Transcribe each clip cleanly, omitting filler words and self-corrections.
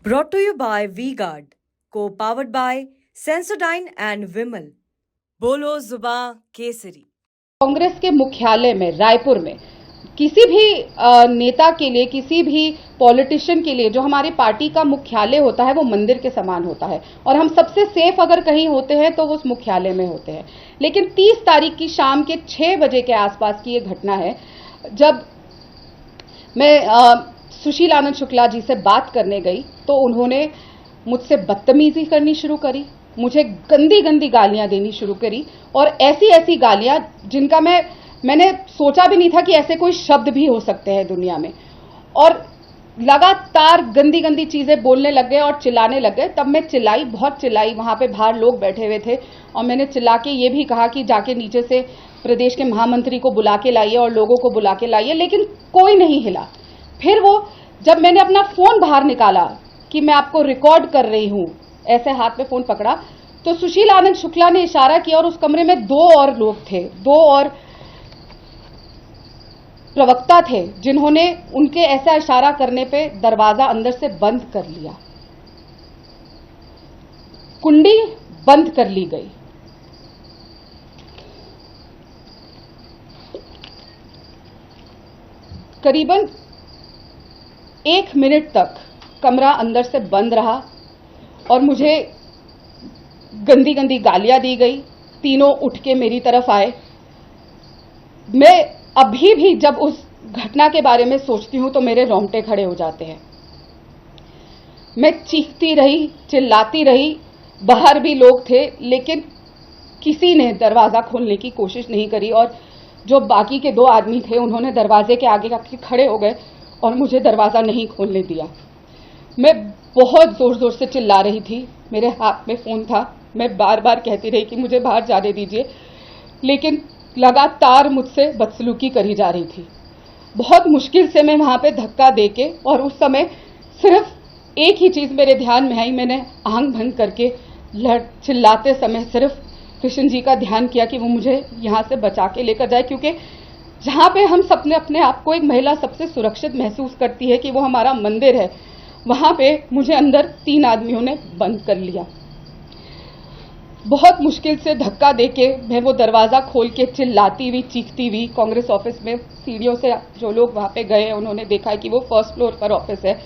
Brought to you by V-Guard, co-powered by Sensodyne and Vimal. बोलो जुबां केसरी। कांग्रेस के मुख्यालय में रायपुर में किसी भी नेता के लिए, किसी भी पॉलिटिशियन के लिए जो हमारी पार्टी का मुख्यालय होता है वो मंदिर के समान होता है और हम सबसे सेफ अगर कहीं होते हैं तो वो उस मुख्यालय में होते हैं। लेकिन 30 तारीख की शाम के 6 बजे के आसपास की ये घटना है जब मैं सुशील आनंद शुक्ला जी से बात करने गई तो उन्होंने मुझसे बदतमीजी करनी शुरू करी, मुझे गंदी गंदी गालियां देनी शुरू करी और ऐसी ऐसी गालियां जिनका मैंने सोचा भी नहीं था कि ऐसे कोई शब्द भी हो सकते हैं दुनिया में। और लगातार गंदी गंदी चीजें बोलने लग गए और चिल्लाने लग गए। तब मैं चिल्लाई, बहुत चिल्लाई। वहां पे बाहर लोग बैठे हुए थे और मैंने चिल्ला के ये भी कहा कि जाके नीचे से प्रदेश के महामंत्री को बुला के लाइए और लोगों को बुला के लाइए, लेकिन कोई नहीं हिला। फिर वो जब मैंने अपना फोन बाहर निकाला कि मैं आपको रिकॉर्ड कर रही हूं, ऐसे हाथ में फोन पकड़ा, तो सुशील आनंद शुक्ला ने इशारा किया और उस कमरे में 2 और लोग थे, 2 और प्रवक्ता थे जिन्होंने उनके ऐसा इशारा करने पे दरवाजा अंदर से बंद कर लिया, कुंडी बंद कर ली गई। करीबन 1 मिनट तक कमरा अंदर से बंद रहा और मुझे गंदी गंदी गालियां दी गई। तीनों उठ के मेरी तरफ आए। मैं अभी भी जब उस घटना के बारे में सोचती हूं तो मेरे रोंगटे खड़े हो जाते हैं। मैं चीखती रही, चिल्लाती रही, बाहर भी लोग थे लेकिन किसी ने दरवाजा खोलने की कोशिश नहीं करी और जो बाकी के 2 आदमी थे उन्होंने दरवाजे के आगे आके खड़े हो गए और मुझे दरवाजा नहीं खोलने दिया। मैं बहुत जोर जोर से चिल्ला रही थी, मेरे हाथ में फोन था, मैं बार बार कहती रही कि मुझे बाहर जाने दीजिए, लेकिन लगातार मुझसे बदसलूकी करी जा रही थी। बहुत मुश्किल से मैं वहां पे धक्का देके, और उस समय सिर्फ एक ही चीज मेरे ध्यान में आई, मैंने आंख बंद करके चिल्लाते समय सिर्फ कृष्ण जी का ध्यान किया कि वो मुझे यहां से बचा के लेकर जाए, क्योंकि जहां पे हम सबने अपने आप को एक महिला सबसे सुरक्षित महसूस करती है कि वो हमारा मंदिर है, वहां पे मुझे अंदर 3 आदमियों ने बंद कर लिया। बहुत मुश्किल से धक्का देके मैं वो दरवाजा खोल के चिल्लाती हुई, चीखती हुई कांग्रेस ऑफिस में सीढ़ियों से जो लोग वहां पे गए उन्होंने देखा कि वो 1st फ्लोर पर ऑफिस है।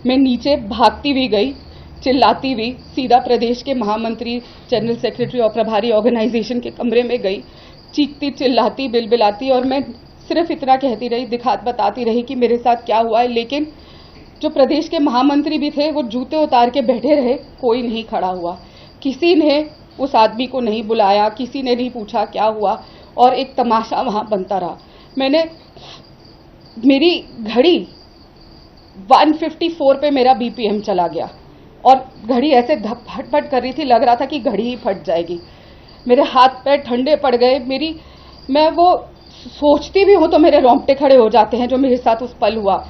मैं नीचे भागती हुई गई, चिल्लाती हुई, सीधा प्रदेश के महामंत्री, जनरल सेक्रेटरी और प्रभारी ऑर्गेनाइजेशन के कमरे में गई, चीखती चिल्लाती बिलबिलाती, और मैं सिर्फ इतना कहती रही, बताती रही कि मेरे साथ क्या हुआ है। लेकिन जो प्रदेश के महामंत्री भी थे वो जूते उतार के बैठे रहे, कोई नहीं खड़ा हुआ, किसी ने उस आदमी को नहीं बुलाया, किसी ने नहीं पूछा क्या हुआ, और एक तमाशा वहां बनता रहा। मेरी घड़ी 154 पे मेरा बीपीएम चला गया और घड़ी ऐसे फट कर रही थी, लग रहा था कि घड़ी ही फट जाएगी। मेरे हाथ पैर ठंडे पड़ गए। मैं वो सोचती भी हूं तो मेरे रोंगटे खड़े हो जाते हैं जो मेरे साथ उस पल हुआ।